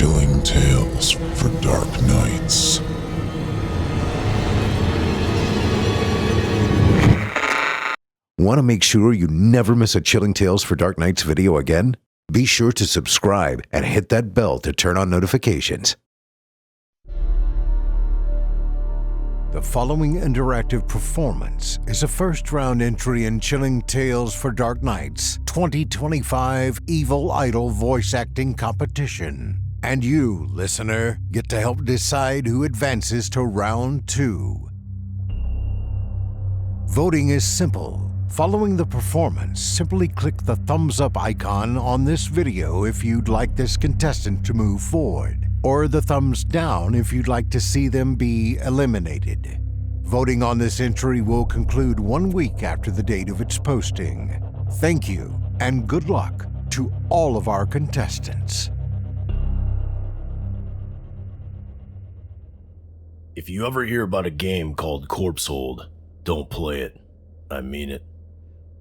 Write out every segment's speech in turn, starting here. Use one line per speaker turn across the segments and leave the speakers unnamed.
Chilling tales for dark nights.
Want to make sure you never miss a Chilling Tales for Dark Nights video again? Be sure to subscribe and hit that bell to turn on notifications. The following interactive performance is a first-round entry in Chilling Tales for Dark Nights 2025 Evil Idol voice acting competition. And you, listener, get to help decide who advances to round 2. Voting is simple. Following the performance, simply click the thumbs up icon on this video if you'd like this contestant to move forward, or the thumbs down if you'd like to see them be eliminated. Voting on this entry will conclude 1 week after the date of its posting. Thank you, and good luck to all of our contestants.
If you ever hear about a game called Corpse Hold, don't play it. I mean it.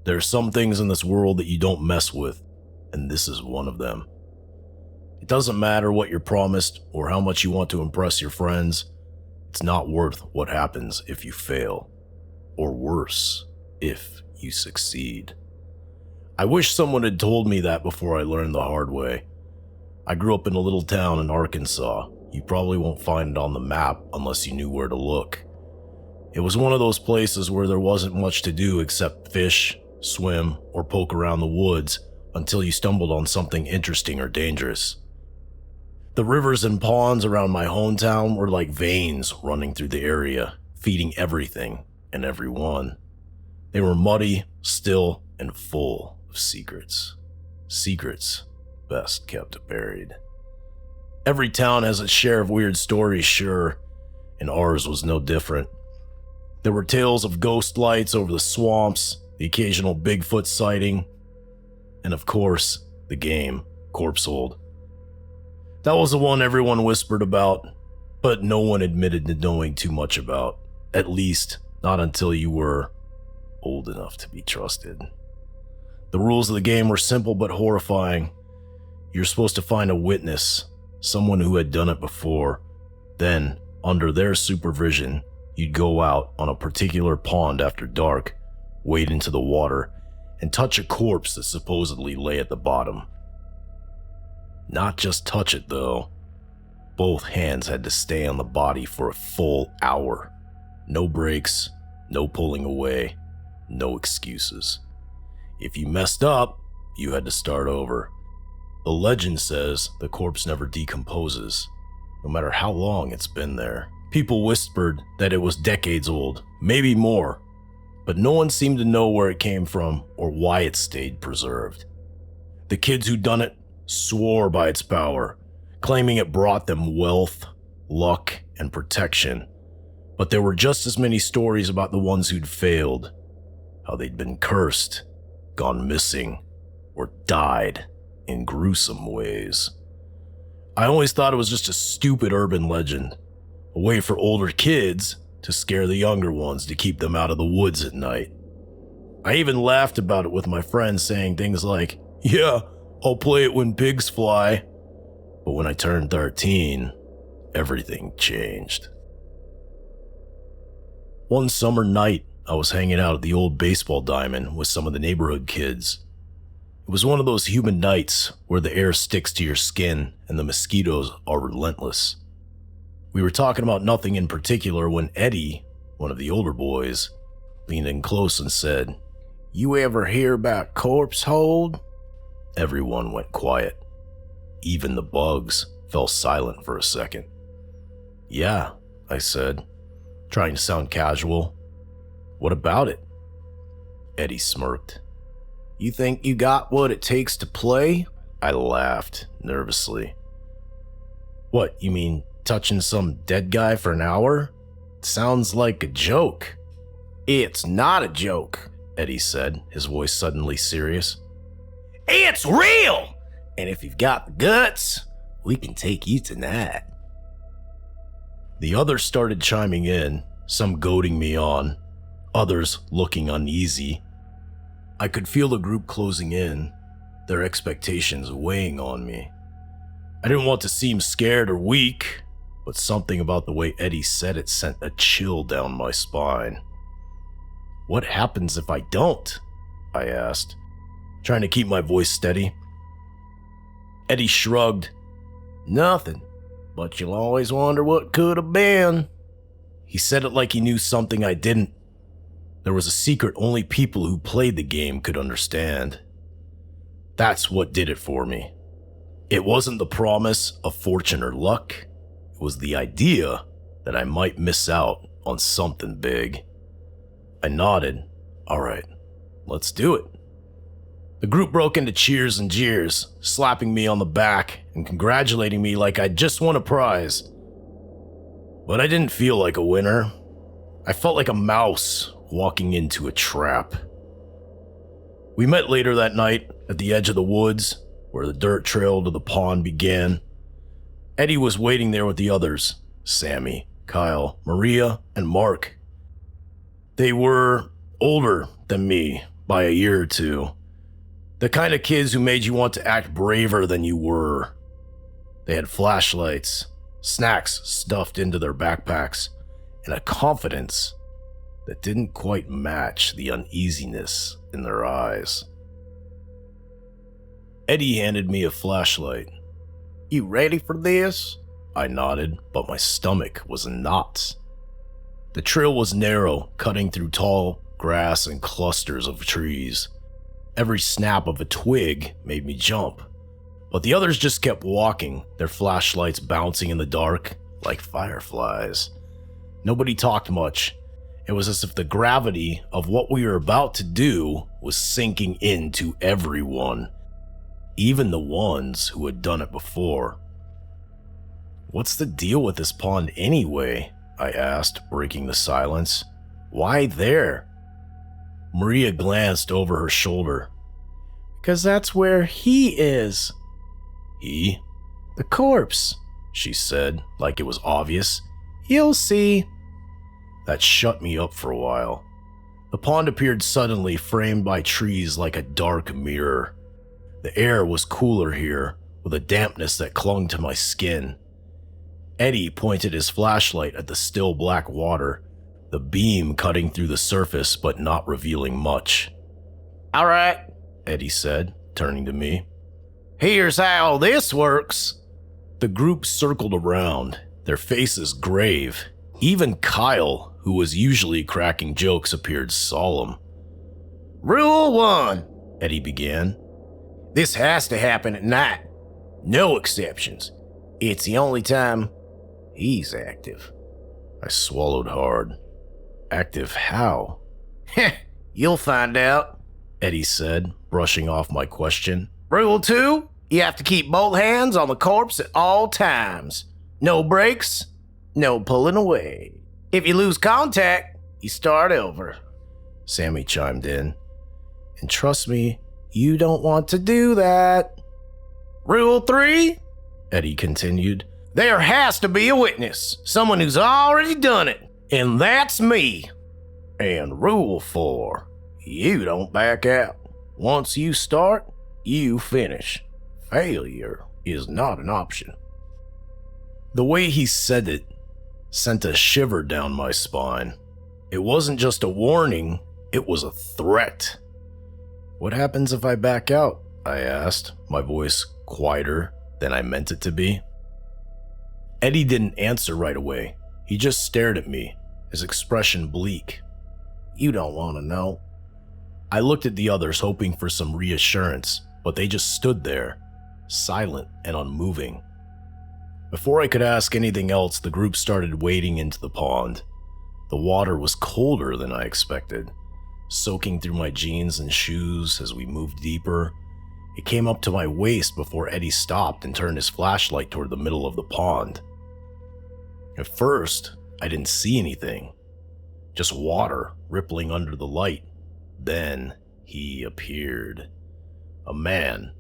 There are some things in this world that you don't mess with, and this is one of them. It doesn't matter what you're promised or how much you want to impress your friends. It's not worth what happens if you fail, or worse, if you succeed. I wish someone had told me that before I learned the hard way. I grew up in a little town in Arkansas. You probably won't find it on the map unless you knew where to look. It was one of those places where there wasn't much to do except fish, swim, or poke around the woods until you stumbled on something interesting or dangerous. The rivers and ponds around my hometown were like veins running through the area, feeding everything and everyone. They were muddy, still, and full of secrets. Secrets best kept buried. Every town has its share of weird stories, sure, and ours was no different. There were tales of ghost lights over the swamps, the occasional Bigfoot sighting, and of course, the game, Corpse Hold. That was the one everyone whispered about, but no one admitted to knowing too much about, at least not until you were old enough to be trusted. The rules of the game were simple but horrifying. You're supposed to find a witness, someone who had done it before. Then, under their supervision, you'd go out on a particular pond after dark, wade into the water, and touch a corpse that supposedly lay at the bottom. Not just touch it, though. Both hands had to stay on the body for a full hour. No breaks, no pulling away, no excuses. If you messed up, you had to start over. The legend says the corpse never decomposes, no matter how long it's been there. People whispered that it was decades old, maybe more, but no one seemed to know where it came from or why it stayed preserved. The kids who'd done it swore by its power, claiming it brought them wealth, luck, and protection. But there were just as many stories about the ones who'd failed, how they'd been cursed, gone missing, or died in gruesome ways. I always thought it was just a stupid urban legend, a way for older kids to scare the younger ones to keep them out of the woods at night. I even laughed about it with my friends, saying things like, "Yeah, I'll play it when pigs fly." But when I turned 13, everything changed. One summer night, I was hanging out at the old baseball diamond with some of the neighborhood kids. It was one of those humid nights where the air sticks to your skin and the mosquitoes are relentless. We were talking about nothing in particular when Eddie, one of the older boys, leaned in close and said, "You ever hear about Corpse Hold?" Everyone went quiet. Even the bugs fell silent for a second. "Yeah," I said, trying to sound casual. "What about it?" Eddie smirked. "You think you got what it takes to play?" I laughed nervously. "What, you mean touching some dead guy for an hour? Sounds like a joke." "It's not a joke," Eddie said, his voice suddenly serious. "It's real! And if you've got the guts, we can take you tonight." The others started chiming in, some goading me on, others looking uneasy. I could feel the group closing in, their expectations weighing on me. I didn't want to seem scared or weak, but something about the way Eddie said it sent a chill down my spine. "What happens if I don't?" I asked, trying to keep my voice steady. Eddie shrugged. "Nothing, but you'll always wonder what could have been." He said it like he knew something I didn't. There was a secret only people who played the game could understand. That's what did it for me. It wasn't the promise of fortune or luck. It was the idea that I might miss out on something big. I nodded. "All right, let's do it." The group broke into cheers and jeers, slapping me on the back and congratulating me like I'd just won a prize. But I didn't feel like a winner. I felt like a mouse walking into a trap. We met later that night at the edge of the woods, where the dirt trail to the pond began. Eddie was waiting there with the others, Sammy, Kyle, Maria, and Mark. They were older than me by a year or two. The kind of kids who made you want to act braver than you were. They had flashlights, snacks stuffed into their backpacks, and a confidence that didn't quite match the uneasiness in their eyes. Eddie handed me a flashlight. "You ready for this?" I nodded, but my stomach was in knots. The trail was narrow, cutting through tall grass and clusters of trees. Every snap of a twig made me jump, but the others just kept walking, their flashlights bouncing in the dark like fireflies. Nobody talked much. It was as if the gravity of what we were about to do was sinking into everyone, even the ones who had done it before. "What's the deal with this pond anyway?" I asked, breaking the silence. "Why there?" Maria glanced over her shoulder. "Because that's where he is." "He?" "The corpse," she said, like it was obvious. "You'll see." That shut me up for a while. The pond appeared suddenly, framed by trees like a dark mirror. The air was cooler here, with a dampness that clung to my skin. Eddie pointed his flashlight at the still black water, the beam cutting through the surface but not revealing much. "All right," Eddie said, turning to me. "Here's how this works." The group circled around, their faces grave. Even Kyle, who was usually cracking jokes, appeared solemn. "Rule 1, Eddie began. "This has to happen at night. No exceptions. It's the only time he's active." I swallowed hard. "Active how?" "Heh, you'll find out," Eddie said, brushing off my question. "Rule 2, you have to keep both hands on the corpse at all times. No breaks, no pulling away. If you lose contact, you start over." Sammy chimed in. "And trust me, you don't want to do that." "Rule 3, Eddie continued, "there has to be a witness, someone who's already done it, and that's me. And Rule 4, you don't back out. Once you start, you finish. Failure is not an option." The way he said it sent a shiver down my spine. It wasn't just a warning, it was a threat. "What happens if I back out?" I asked, my voice quieter than I meant it to be. Eddie didn't answer right away. He just stared at me, his expression bleak. "You don't want to know." I looked at the others, hoping for some reassurance, but they just stood there, silent and unmoving. Before I could ask anything else, the group started wading into the pond. The water was colder than I expected, soaking through my jeans and shoes as we moved deeper. It came up to my waist before Eddie stopped and turned his flashlight toward the middle of the pond. At first, I didn't see anything, just water rippling under the light. Then he appeared. A man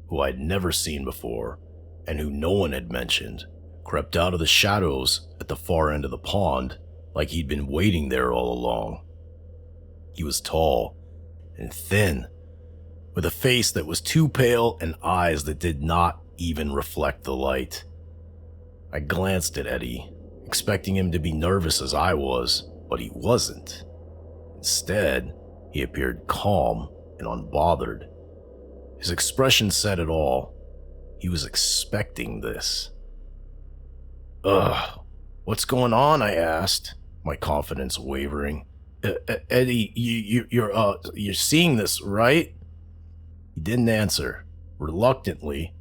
who I'd never seen before and who no one had mentioned crept out of the shadows at the far end of the pond like he'd been waiting there all along. He was tall and thin, with a face that was too pale and eyes that did not even reflect the light. I glanced at Eddie, expecting him to be nervous as I was, but he wasn't. Instead, he appeared calm and unbothered. His expression said it all. He was expecting this. "Ugh, what's going on?" I asked, my confidence wavering. "Eddie, you're seeing this, right?" He didn't answer. Reluctantly,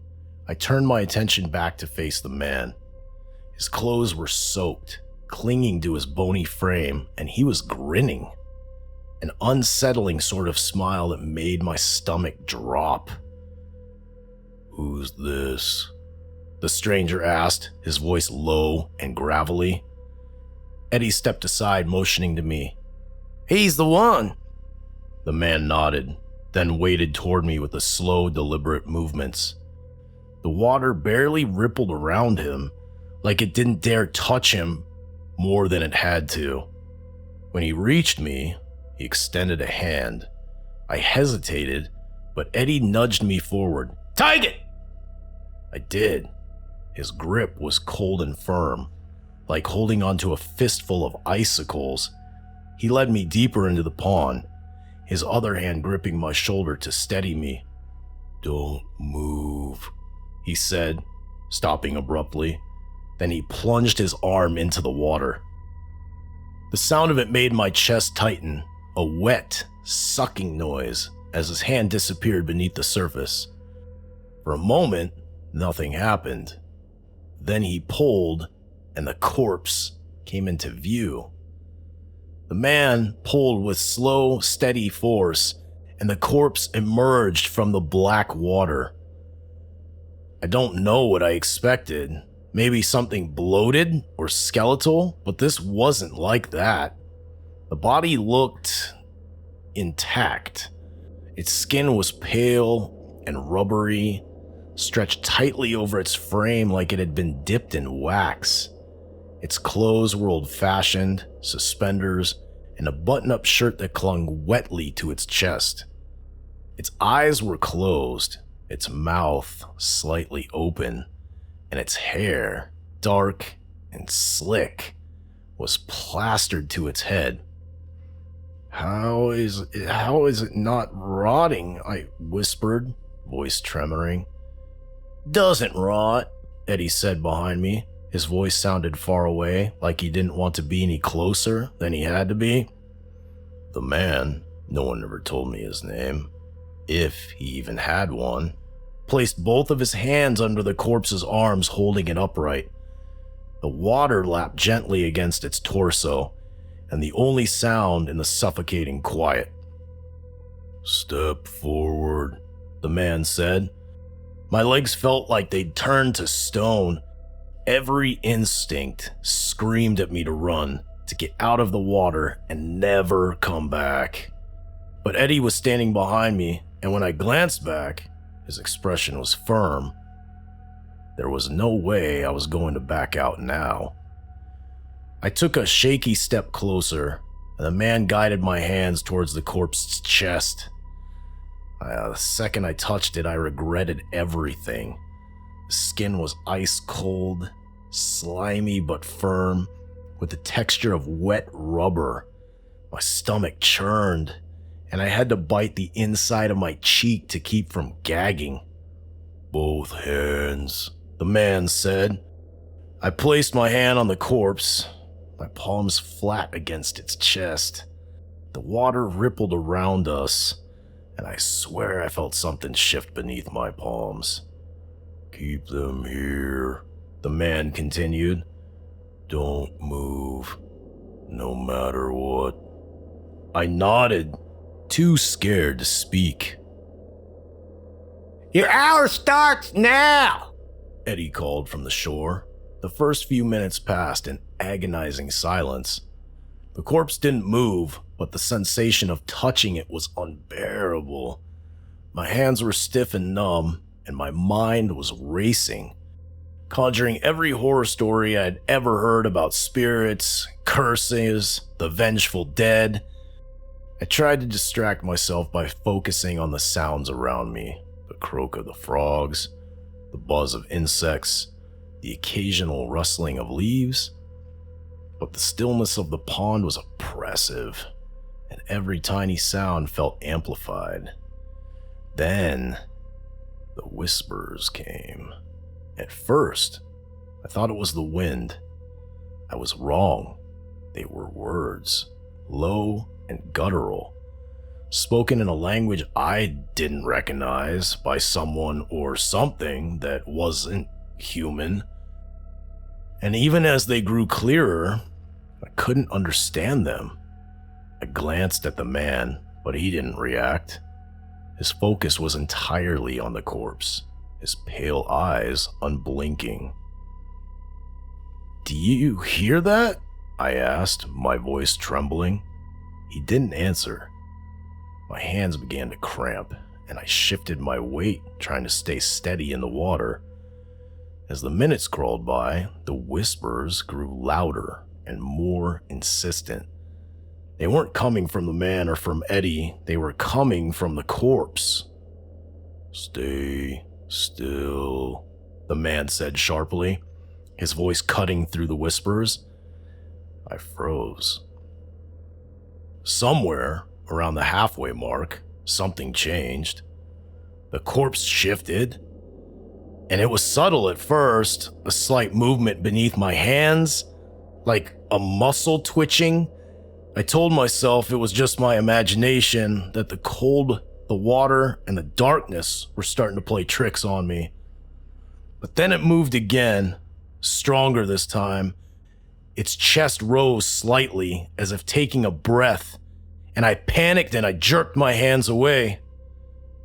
I turned my attention back to face the man. His clothes were soaked, clinging to his bony frame, and he was grinning. An unsettling sort of smile that made my stomach drop. "Who's this?" the stranger asked, his voice low and gravelly. Eddie stepped aside, motioning to me. "He's the one." The man nodded, then waded toward me with the slow, deliberate movements. The water barely rippled around him, like it didn't dare touch him more than it had to. When he reached me, he extended a hand. I hesitated, but Eddie nudged me forward. "Take it!" I did. His grip was cold and firm, like holding onto a fistful of icicles. He led me deeper into the pond, his other hand gripping my shoulder to steady me. "Don't move," he said, stopping abruptly. Then he plunged his arm into the water. The sound of it made my chest tighten, a wet, sucking noise as his hand disappeared beneath the surface. For a moment, nothing happened. Then he pulled, and the corpse came into view. The man pulled with slow, steady force, and the corpse emerged from the black water. I don't know what I expected. Maybe something bloated or skeletal, but this wasn't like that. The body looked intact. Its skin was pale and rubbery, stretched tightly over its frame like it had been dipped in wax. Its clothes were old-fashioned, suspenders, and a button-up shirt that clung wetly to its chest. Its eyes were closed, its mouth slightly open, and its hair, dark and slick, was plastered to its head. How is it not rotting?" I whispered, voice tremoring. "Doesn't rot," Eddie said behind me. His voice sounded far away, like he didn't want to be any closer than he had to be. The man, no one ever told me his name, if he even had one, placed both of his hands under the corpse's arms, holding it upright. The water lapped gently against its torso, and the only sound in the suffocating quiet. "Step forward," the man said. My legs felt like they'd turned to stone. Every instinct screamed at me to run, to get out of the water and never come back. But Eddie was standing behind me, and when I glanced back, his expression was firm. There was no way I was going to back out now. I took a shaky step closer, and the man guided my hands towards the corpse's chest. The second I touched it, I regretted everything. The skin was ice cold, slimy but firm, with the texture of wet rubber. My stomach churned, and I had to bite the inside of my cheek to keep from gagging. "Both hands," the man said. I placed my hand on the corpse, my palms flat against its chest. The water rippled around us, and I swear I felt something shift beneath my palms. "Keep them here," the man continued. "Don't move, no matter what." I nodded, too scared to speak. "Your hour starts now," Eddie called from the shore. The first few minutes passed in agonizing silence. The corpse didn't move, but the sensation of touching it was unbearable. My hands were stiff and numb, and my mind was racing, conjuring every horror story I'd ever heard about spirits, curses, the vengeful dead. I tried to distract myself by focusing on the sounds around me, the croak of the frogs, the buzz of insects, the occasional rustling of leaves. But the stillness of the pond was oppressive, and every tiny sound felt amplified. Then, the whispers came. At first, I thought it was the wind. I was wrong. They were words, low and guttural, spoken in a language I didn't recognize by someone or something that wasn't human. And even as they grew clearer, I couldn't understand them. I glanced at the man, but he didn't react. His focus was entirely on the corpse, his pale eyes unblinking. "Do you hear that?" I asked, my voice trembling. He didn't answer. My hands began to cramp, and I shifted my weight, trying to stay steady in the water. As the minutes crawled by, the whispers grew louder and more insistent. They weren't coming from the man or from Eddie, they were coming from the corpse. "Stay still," the man said sharply, his voice cutting through the whispers. I froze. Somewhere around the halfway mark, something changed. The corpse shifted, and it was subtle at first, a slight movement beneath my hands, like a muscle twitching. I told myself it was just my imagination, that the cold, the water, and the darkness were starting to play tricks on me. But then it moved again, stronger this time. Its chest rose slightly, as if taking a breath, and I panicked and I jerked my hands away.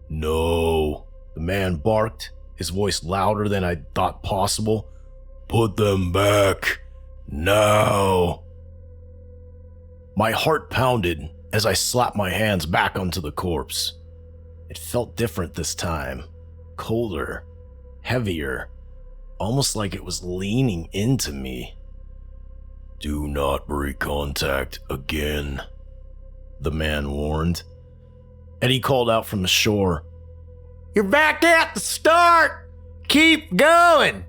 "No," the man barked, his voice louder than I thought possible. "Put them back, now." My heart pounded as I slapped my hands back onto the corpse. It felt different this time, colder, heavier, almost like it was leaning into me. "Do not break contact again," the man warned. Eddie called out from the shore. "You're back at the start! Keep going!"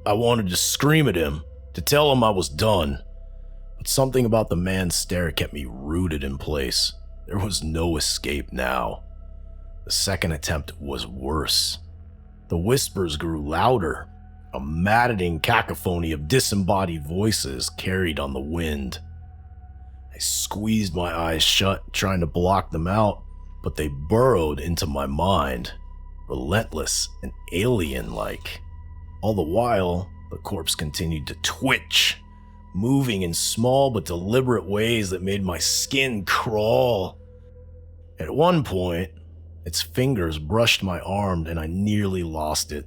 I wanted to scream at him, to tell him I was done. But something about the man's stare kept me rooted in place. There was no escape now. The second attempt was worse. The whispers grew louder, a maddening cacophony of disembodied voices carried on the wind. I squeezed my eyes shut, trying to block them out, but they burrowed into my mind, relentless and alien-like. All the while, the corpse continued to twitch, moving in small but deliberate ways that made my skin crawl. At one point, its fingers brushed my arm and I nearly lost it.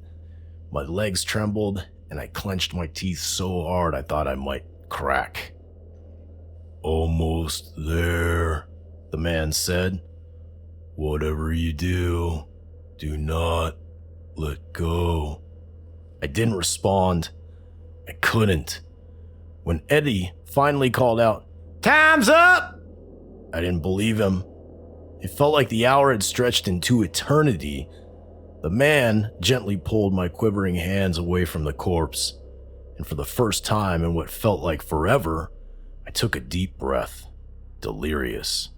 My legs trembled and I clenched my teeth so hard I thought I might crack. "Almost there," the man said. "Whatever you do, do not let go." I didn't respond. I couldn't. When Eddie finally called out, "Time's up!" I didn't believe him. It felt like the hour had stretched into eternity. The man gently pulled my quivering hands away from the corpse, and for the first time in what felt like forever, I took a deep breath, delirious.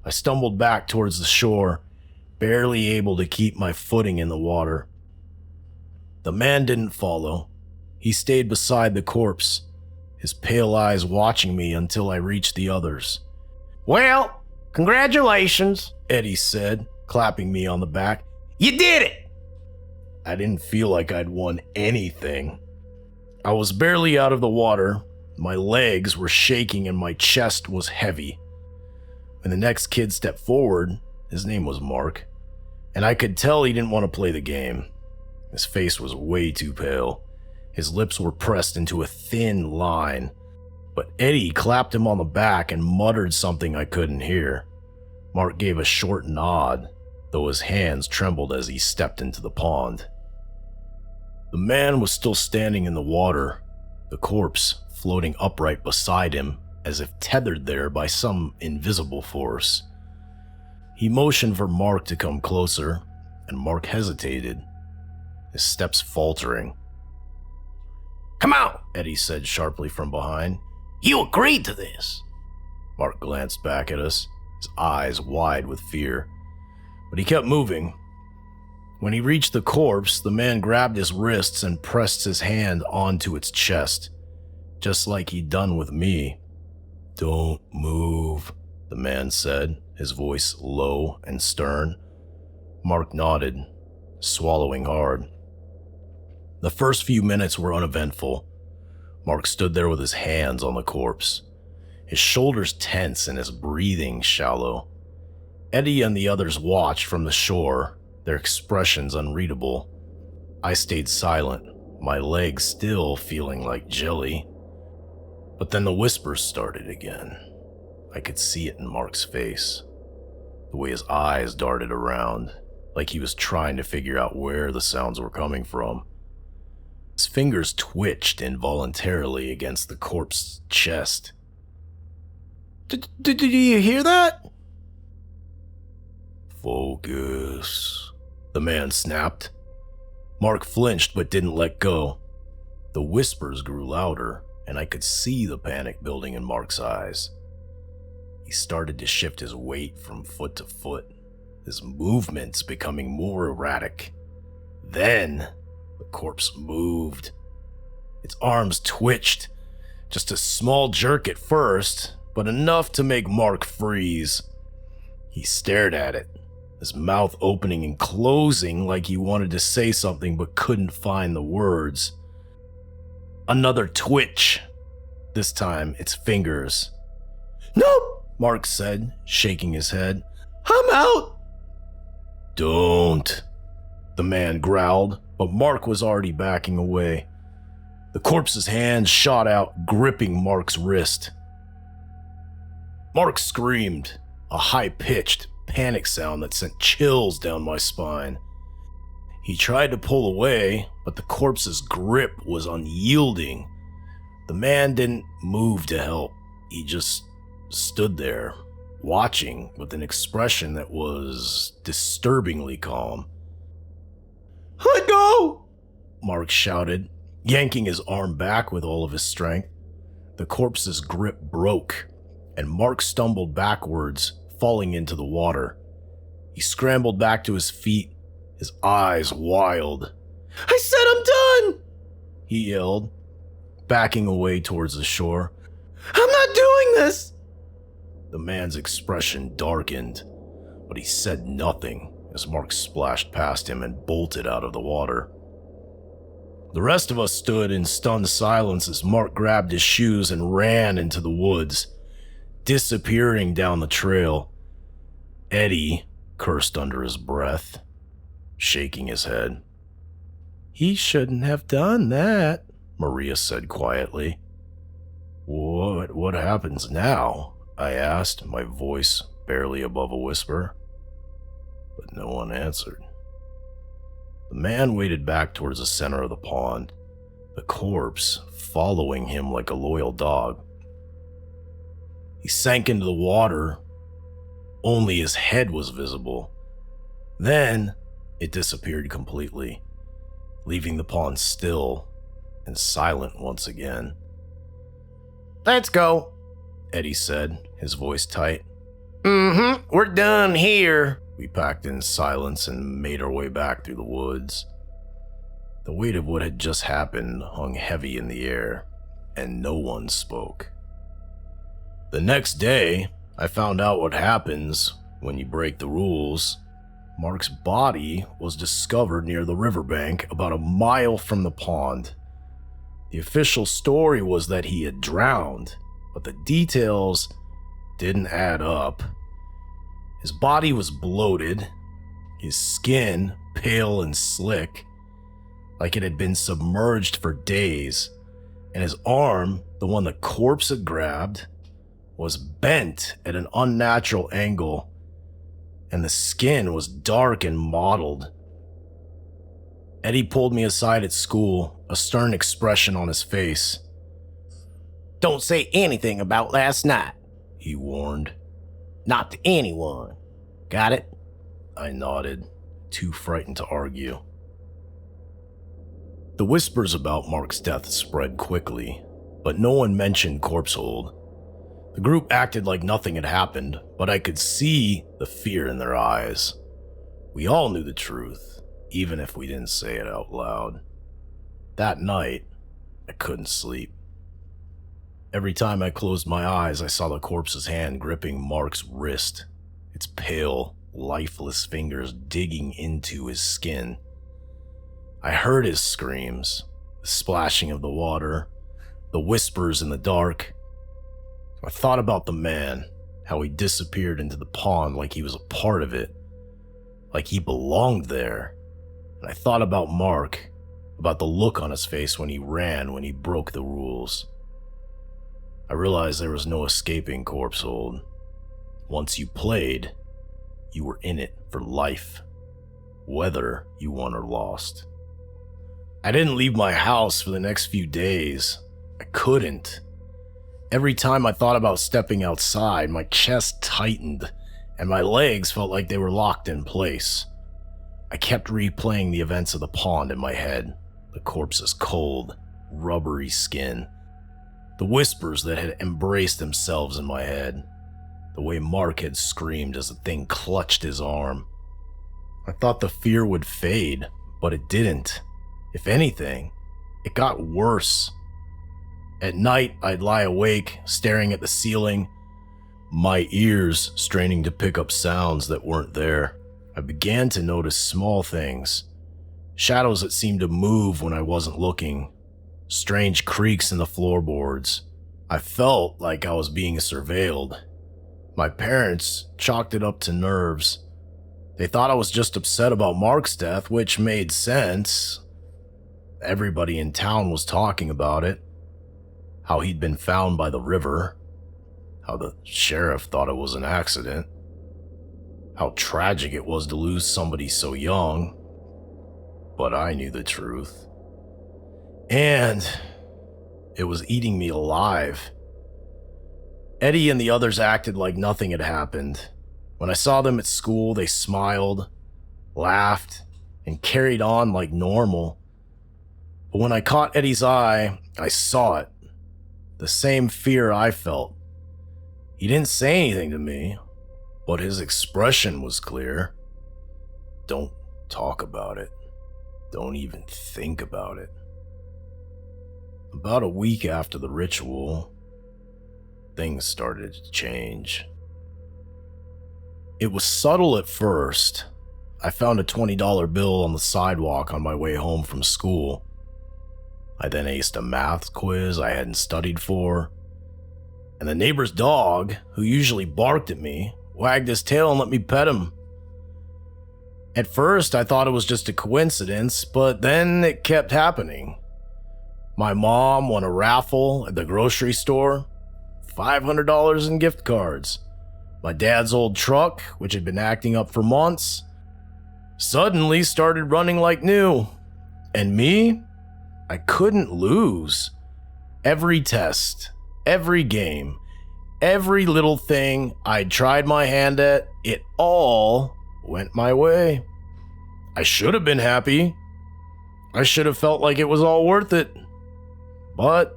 I stumbled back towards the shore, barely able to keep my footing in the water. The man didn't follow. He stayed beside the corpse, his pale eyes watching me until I reached the others. "Well, congratulations," Eddie said, clapping me on the back. "You did it!" I didn't feel like I'd won anything. I was barely out of the water, my legs were shaking and my chest was heavy. When the next kid stepped forward, his name was Mark, and I could tell he didn't want to play the game. His face was way too pale. His lips were pressed into a thin line, but Eddie clapped him on the back and muttered something I couldn't hear. Mark gave a short nod, though his hands trembled as he stepped into the pond. The man was still standing in the water, the corpse floating upright beside him as if tethered there by some invisible force. He motioned for Mark to come closer, and Mark hesitated. his steps faltering. "Come out," Eddie said sharply from behind. "You agreed to this." Mark glanced back at us, his eyes wide with fear. But he kept moving. When he reached the corpse, the man grabbed his wrists and pressed his hand onto its chest, just like he'd done with me. "Don't move," the man said, his voice low and stern. Mark nodded, swallowing hard. The first few minutes were uneventful. Mark stood there with his hands on the corpse, his shoulders tense and his breathing shallow. Eddie and the others watched from the shore, their expressions unreadable. I stayed silent, my legs still feeling like jelly. But then the whispers started again. I could see it in Mark's face, the way his eyes darted around, like he was trying to figure out where the sounds were coming from. His fingers twitched involuntarily against the corpse's chest. Did you hear that?" "Focus," the man snapped. Mark flinched but didn't let go. The whispers grew louder, and I could see the panic building in Mark's eyes. He started to shift his weight from foot to foot, his movements becoming more erratic. Then, the corpse moved. Its arms twitched, just a small jerk at first, but enough to make Mark freeze. He stared at it, his mouth opening and closing like he wanted to say something but couldn't find the words. Another twitch. This time, its fingers. "Nope," Mark said, shaking his head. "I'm out." "Don't," the man growled, but Mark was already backing away. The corpse's hand shot out, gripping Mark's wrist. Mark screamed, a high-pitched, panic sound that sent chills down my spine. He tried to pull away, but the corpse's grip was unyielding. The man didn't move to help. He just stood there, watching with an expression that was disturbingly calm. "Let go!" Mark shouted, yanking his arm back with all of his strength. The corpse's grip broke, and Mark stumbled backwards, falling into the water. He scrambled back to his feet, his eyes wild. "I said I'm done!" he yelled, backing away towards the shore. "I'm not doing this!" The man's expression darkened, but he said nothing as Mark splashed past him and bolted out of the water. The rest of us stood in stunned silence as Mark grabbed his shoes and ran into the woods, disappearing down the trail. Eddie cursed under his breath, shaking his head. "He shouldn't have done that," Maria said quietly. What happens now?" I asked, my voice barely above a whisper. But no one answered. The man waded back towards the center of the pond, the corpse following him like a loyal dog. He sank into the water. Only his head was visible. Then it disappeared completely, leaving the pond still and silent once again. "Let's go," Eddie said, his voice tight. We're done here." We packed in silence and made our way back through the woods. The weight of what had just happened hung heavy in the air, and no one spoke. The next day, I found out what happens when you break the rules. Mark's body was discovered near the riverbank about a mile from the pond. The official story was that he had drowned, but the details didn't add up. His body was bloated, his skin pale and slick, like it had been submerged for days, and his arm, the one the corpse had grabbed, was bent at an unnatural angle, and the skin was dark and mottled. Eddie pulled me aside at school, a stern expression on his face. "Don't say anything about last night," he warned. "Not to anyone. Got it?" I nodded, too frightened to argue. The whispers about Mark's death spread quickly, but no one mentioned Corpsehold. The group acted like nothing had happened, but I could see the fear in their eyes. We all knew the truth, even if we didn't say it out loud. That night, I couldn't sleep. Every time I closed my eyes, I saw the corpse's hand gripping Mark's wrist, its pale, lifeless fingers digging into his skin. I heard his screams, the splashing of the water, the whispers in the dark. I thought about the man, how he disappeared into the pond like he was a part of it, like he belonged there. And I thought about Mark, about the look on his face when he ran, when he broke the rules. I realized there was no escaping Corpsehold. Once you played, you were in it for life, whether you won or lost. I didn't leave my house for the next few days. I couldn't. Every time I thought about stepping outside, my chest tightened and my legs felt like they were locked in place. I kept replaying the events of the pond in my head, the corpse's cold, rubbery skin, the whispers that had embraced themselves in my head, the way Mark had screamed as the thing clutched his arm. I thought the fear would fade, but it didn't. If anything, it got worse. At night, I'd lie awake, staring at the ceiling, my ears straining to pick up sounds that weren't there. I began to notice small things, shadows that seemed to move when I wasn't looking, strange creaks in the floorboards. I felt like I was being surveilled. My parents chalked it up to nerves. They thought I was just upset about Mark's death, which made sense. Everybody in town was talking about it. How he'd been found by the river. How the sheriff thought it was an accident. How tragic it was to lose somebody so young. But I knew the truth. And it was eating me alive. Eddie and the others acted like nothing had happened. When I saw them at school, they smiled, laughed, and carried on like normal. But when I caught Eddie's eye, I saw it. The same fear I felt. He didn't say anything to me, but his expression was clear. Don't talk about it. Don't even think about it. About a week after the ritual, things started to change. It was subtle at first. I found a $20 bill on the sidewalk on my way home from school. I then aced a math quiz I hadn't studied for. And the neighbor's dog, who usually barked at me, wagged his tail and let me pet him. At first, I thought it was just a coincidence, but then it kept happening. My mom won a raffle at the grocery store, $500 in gift cards. My dad's old truck, which had been acting up for months, suddenly started running like new. And me? I couldn't lose. Every test, every game, every little thing I'd tried my hand at, it all went my way. I should have been happy. I should have felt like it was all worth it. But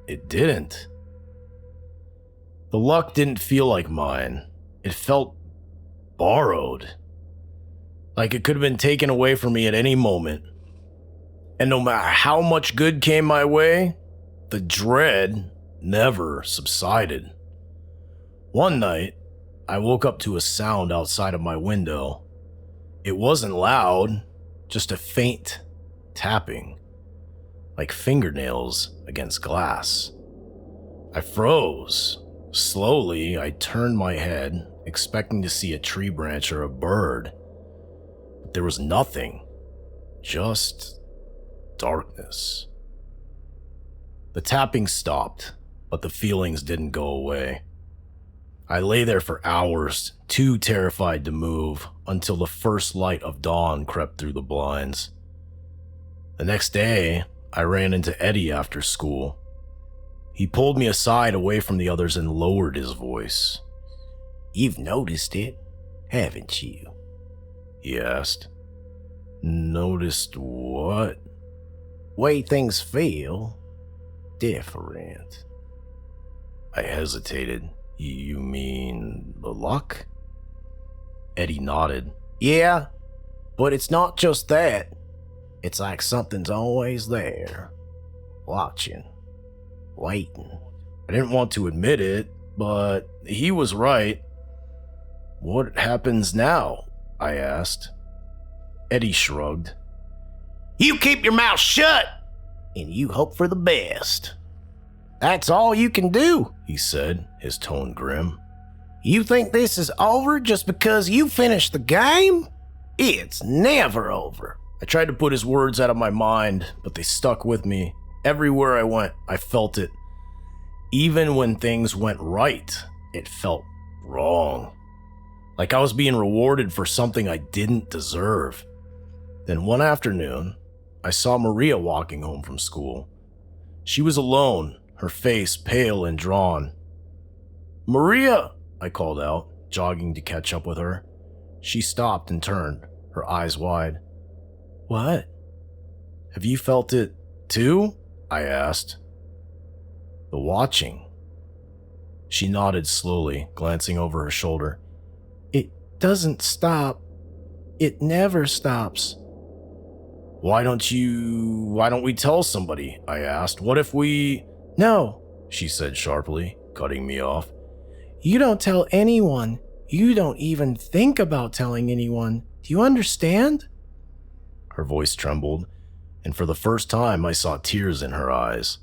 it didn't. The luck didn't feel like mine. It felt borrowed. Like it could have been taken away from me at any moment. And no matter how much good came my way, the dread never subsided. One night, I woke up to a sound outside of my window. It wasn't loud, just a faint tapping, like fingernails against glass. I froze. Slowly, I turned my head, expecting to see a tree branch or a bird. But there was nothing, just darkness. The tapping stopped, but the feelings didn't go away. I lay there for hours, too terrified to move, until the first light of dawn crept through the blinds. The next day, I ran into Eddie after school. He pulled me aside away from the others and lowered his voice. "You've noticed it, haven't you?" he asked. "Noticed what?" way things feel different. I hesitated. You mean the luck? Eddie nodded. Yeah, but it's not just that. It's like something's always there, watching, waiting. I didn't want to admit it, but he was right. What happens now? I asked. Eddie shrugged. You keep your mouth shut, and you hope for the best. That's all you can do, he said, his tone grim. You think this is over just because you finished the game? It's never over. I tried to put his words out of my mind, but they stuck with me. Everywhere I went, I felt it. Even when things went right, it felt wrong. Like I was being rewarded for something I didn't deserve. Then one afternoon, I saw Maria walking home from school. She was alone, her face pale and drawn. Maria, I called out, jogging to catch up with her. She stopped and turned, her eyes wide. What? Have you felt it too? I asked. The watching. She nodded slowly, glancing over her shoulder. It doesn't stop. It never stops. Why don't we tell somebody? I asked. What if we... No, she said sharply, cutting me off. You don't tell anyone. You don't even think about telling anyone. Do you understand? Her voice trembled, and for the first time I saw tears in her eyes.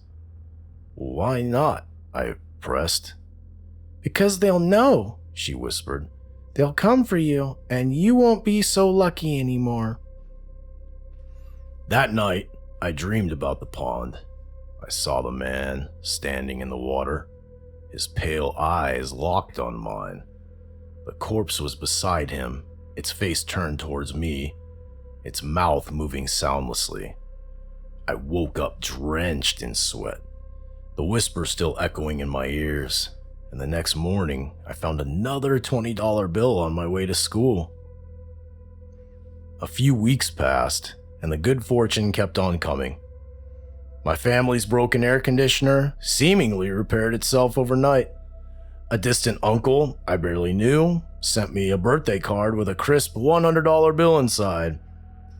Why not? I pressed. Because they'll know, she whispered. They'll come for you, and you won't be so lucky anymore. That night, I dreamed about the pond. I saw the man standing in the water, his pale eyes locked on mine. The corpse was beside him, its face turned towards me, its mouth moving soundlessly. I woke up drenched in sweat, the whisper still echoing in my ears, and the next morning I found another $20 bill on my way to school. A few weeks passed, and the good fortune kept on coming. My family's broken air conditioner seemingly repaired itself overnight. A distant uncle I barely knew sent me a birthday card with a crisp $100 bill inside,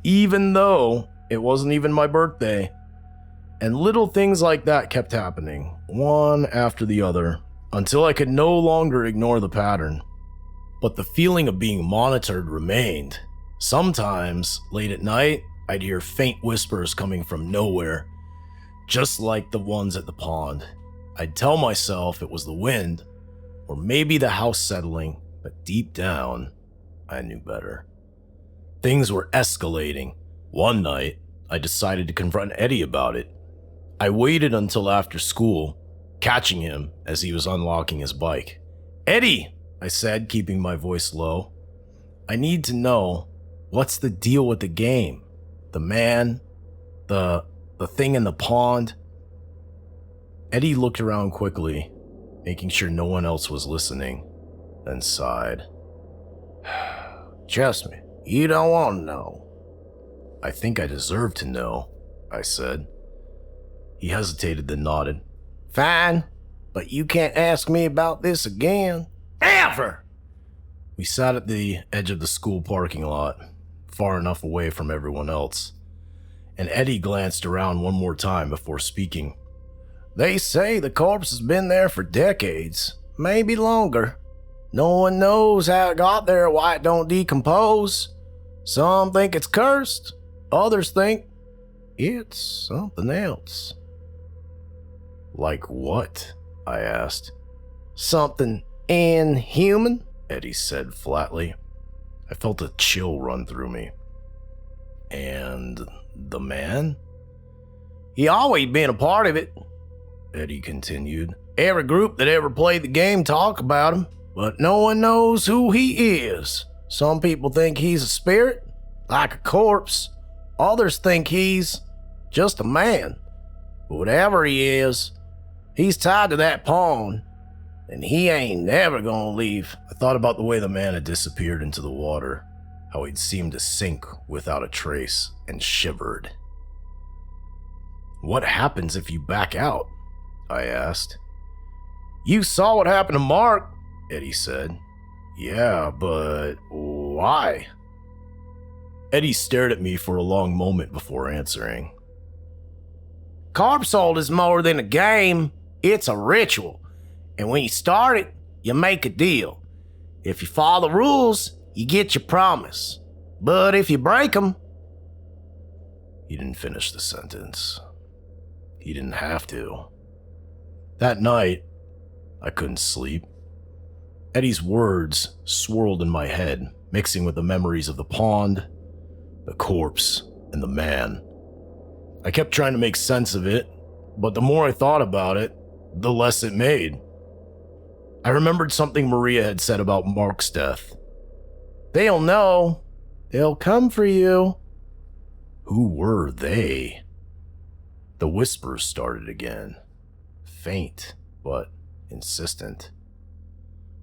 even though it wasn't even my birthday. And little things like that kept happening, one after the other, until I could no longer ignore the pattern. But the feeling of being monitored remained. Sometimes, late at night, I'd hear faint whispers coming from nowhere, just like the ones at the pond. I'd tell myself it was the wind, or maybe the house settling, but deep down, I knew better. Things were escalating. One night, I decided to confront Eddie about it. I waited until after school, catching him as he was unlocking his bike. Eddie, I said, keeping my voice low. I need to know, what's the deal with the game? The man? The thing in the pond? Eddie looked around quickly, making sure no one else was listening, then sighed. Trust me, you don't want to know. I think I deserve to know, I said. He hesitated, then nodded. Fine, but you can't ask me about this again. Ever! We sat at the edge of the school parking lot, far enough away from everyone else, and Eddie glanced around one more time before speaking. They say the corpse has been there for decades, maybe longer. No one knows how it got there or why it don't decompose. Some think it's cursed, others think it's something else. Like what? I asked. Something inhuman, Eddie said flatly. I felt a chill run through me. And the man? He always been a part of it, Eddie continued. Every group that ever played the game talk about him, but no one knows who he is. Some people think he's a spirit, like a corpse. Others think he's just a man. But whatever he is, he's tied to that pond, and he ain't never gonna leave. I thought about the way the man had disappeared into the water, how he'd seemed to sink without a trace, and shivered. What happens if you back out? I asked. You saw what happened to Mark, Eddie said. Yeah, but why? Eddie stared at me for a long moment before answering. Corpse Hold is more than a game. It's a ritual. And when you start it, you make a deal. If you follow the rules, you get your promise. But if you break them... He didn't finish the sentence. He didn't have to. That night, I couldn't sleep. Eddie's words swirled in my head, mixing with the memories of the pond, the corpse, and the man. I kept trying to make sense of it, but the more I thought about it, the less it made. I remembered something Maria had said about Mark's death. They'll know. They'll come for you. Who were they? The whispers started again. Faint, but insistent.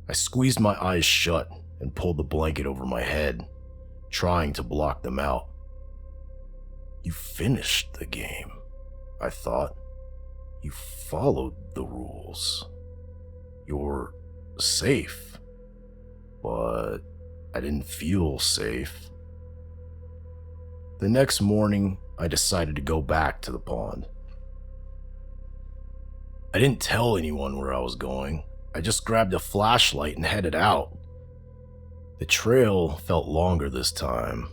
I squeezed my eyes shut and pulled the blanket over my head, trying to block them out. You finished the game, I thought. You followed the rules. You're safe. But I didn't feel safe. The next morning, I decided to go back to the pond. I didn't tell anyone where I was going. I just grabbed a flashlight and headed out. The trail felt longer this time,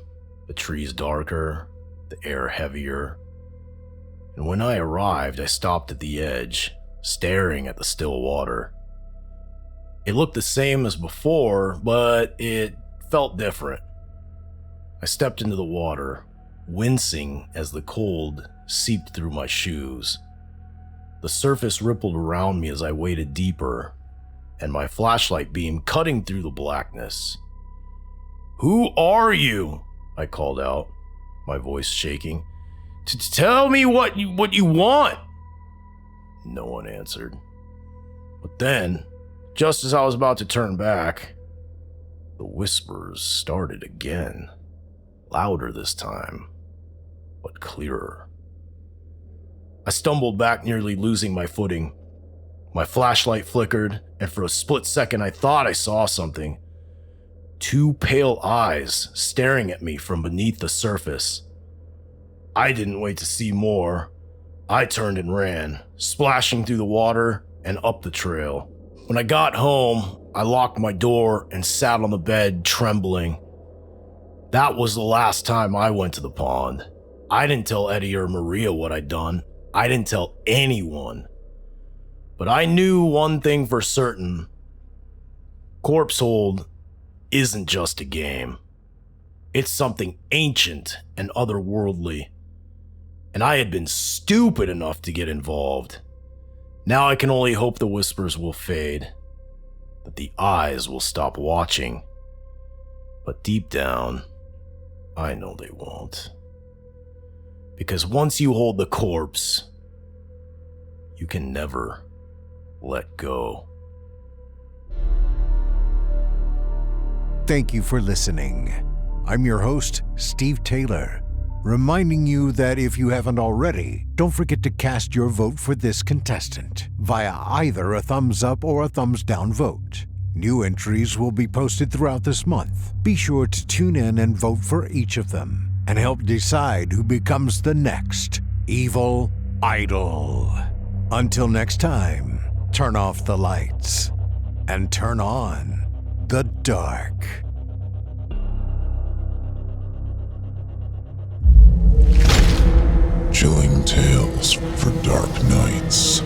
the trees darker, the air heavier. And when I arrived, I stopped at the edge, staring at the still water. It looked the same as before, but it felt different. I stepped into the water, wincing as the cold seeped through my shoes. The surface rippled around me as I waded deeper, and my flashlight beam cutting through the blackness. Who are you? I called out, my voice shaking. Tell me what you want. No one answered. But then, just as I was about to turn back, the whispers started again, louder this time, but clearer. I stumbled back, nearly losing my footing. My flashlight flickered, and for a split second I thought I saw something. 2 pale eyes staring at me from beneath the surface. I didn't wait to see more. I turned and ran, splashing through the water and up the trail. When I got home, I locked my door and sat on the bed, trembling. That was the last time I went to the pond. I didn't tell Eddie or Maria what I'd done. I didn't tell anyone. But I knew one thing for certain. Corpse Hold isn't just a game. It's something ancient and otherworldly. And I had been stupid enough to get involved. Now I can only hope the whispers will fade, that the eyes will stop watching. But deep down, I know they won't. Because once you hold the corpse, you can never let go.
Thank you for listening. I'm your host, Steve Taylor, reminding you that if you haven't already, don't forget to cast your vote for this contestant via either a thumbs up or a thumbs down vote. New entries will be posted throughout this month. Be sure to tune in and vote for each of them and help decide who becomes the next evil idol. Until next time, turn off the lights and turn on the dark.
Chilling tales for dark nights.